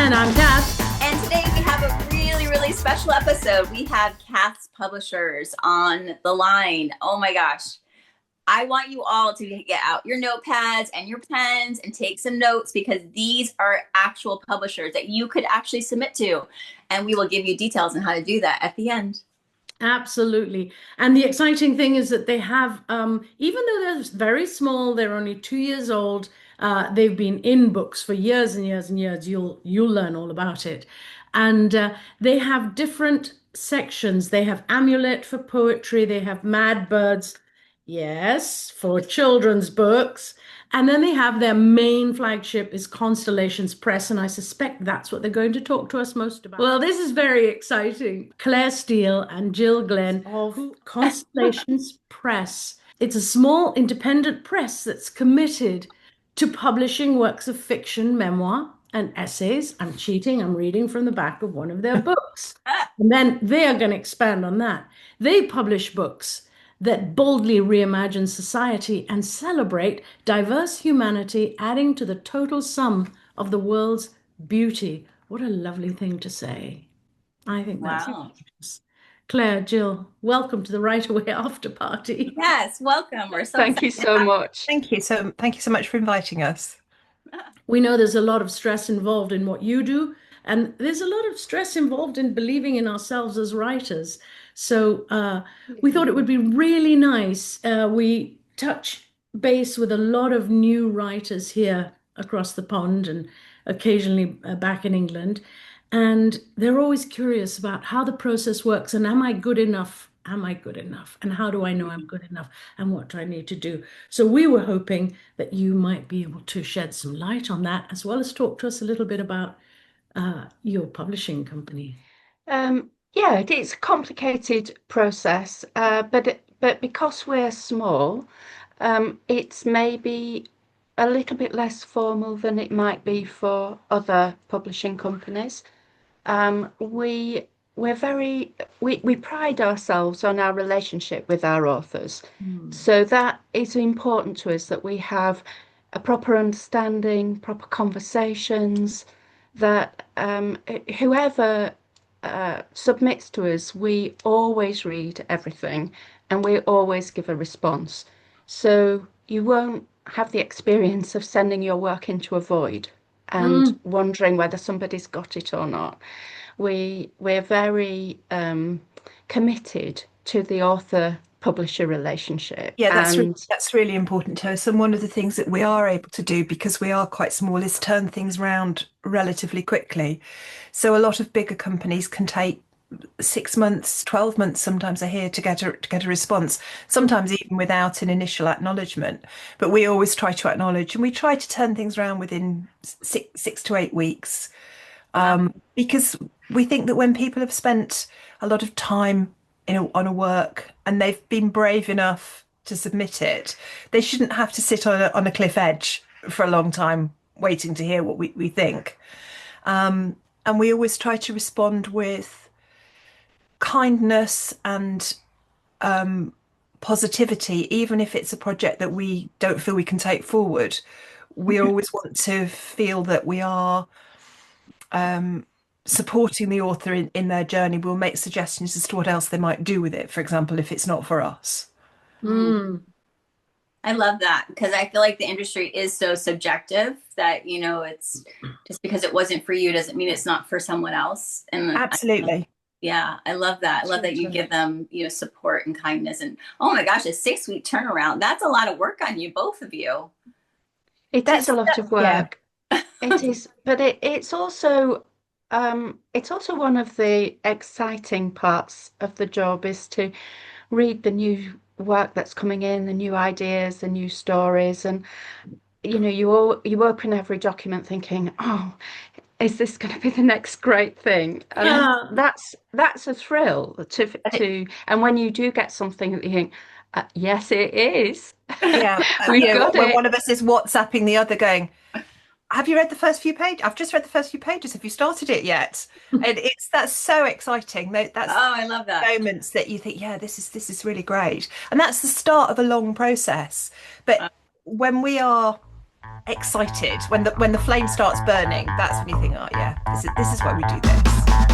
And I'm Kath. And today we have a really, really special episode. We have Kath's publishers on the line. Oh my gosh. I want you all to get out your notepads and your pens and take some notes, because these are actual publishers that you could actually submit to. And we will give you details on how to do that at the end. Absolutely. And the exciting thing is that they have, even though they're very small, they're only 2 years old, they've been in books for years and years and years. You'll learn all about it. And they have different sections. They have Amulet for poetry. They have Mad Birds, yes, for children's books. And then they have their main flagship is Constellations Press, and I suspect that's what they're going to talk to us most about. Well, this is very exciting. Claire Steele and Jill GLenn of Constellations Press. It's a small independent press that's committed to publishing works of fiction, memoir, and essays. I'm cheating, I'm reading from the back of one of their books. And then they are going to expand on that. They publish books that boldly reimagine society and celebrate diverse humanity, adding to the total sum of the world's beauty. What a lovely thing to say. I think that's gorgeous. Claire, Jill, welcome to the Right Away After Party. Yes, welcome. We're so Thank you so much. Thank you so much for inviting us. We know there's a lot of stress involved in what you do, and there's a lot of stress involved in believing in ourselves as writers. So we thought it would be really nice. We touch base with a lot of new writers here across the pond and occasionally back in England. And they're always curious about how the process works and am I good enough? Am I good enough? And how do I know I'm good enough? And what do I need to do? So we were hoping that you might be able to shed some light on that, as well as talk to us a little bit about your publishing company. Yeah, it's a complicated process, but because we're small, it's maybe a little bit less formal than it might be for other publishing companies. We pride ourselves on our relationship with our authors. So that is important to us, that we have a proper understanding, proper conversations, that whoever submits to us, we always read everything and we always give a response. So you won't have the experience of sending your work into a void and wondering whether somebody's got it or not. We're very committed to the author-publisher relationship. Yeah, that's really important to us. And one of the things that we are able to do, because we are quite small, is turn things around relatively quickly. So a lot of bigger companies can take 6 months, 12 months sometimes a year to get a response, sometimes even without an initial acknowledgement. But we always try to acknowledge, and we try to turn things around within 6 to 8 weeks, because we think that when people have spent a lot of time on a work and they've been brave enough to submit it, they shouldn't have to sit on a cliff edge for a long time waiting to hear what we think. And we always try to respond with kindness and positivity, even if it's a project that we don't feel we can take forward. We always want to feel that we are supporting the author in their journey. We'll make suggestions as to what else they might do with it, for example, if it's not for us. I love that, because I feel like the industry is so subjective that, it's just because it wasn't for you doesn't mean it's not for someone else. And absolutely. I love that. I love that you give them, support and kindness. And oh my gosh, a 6-week turnaround. That's a lot of work on you, both of you. That's a lot of work. Yeah. It is, but it's also one of the exciting parts of the job is to read the new work that's coming in, the new ideas, the new stories, and you open every document thinking, oh, is this going to be the next great thing? And that's a thrill to and when you do get something that you think, yes, it is. Yeah, when one of us is WhatsApping the other going, have you read the first few pages? I've just read the first few pages. Have you started it yet? And that's so exciting. I love that. Moments that you think, yeah, this is really great. And that's the start of a long process. But when we are excited when the flame starts burning. That's when you think, oh yeah, this is why we do this.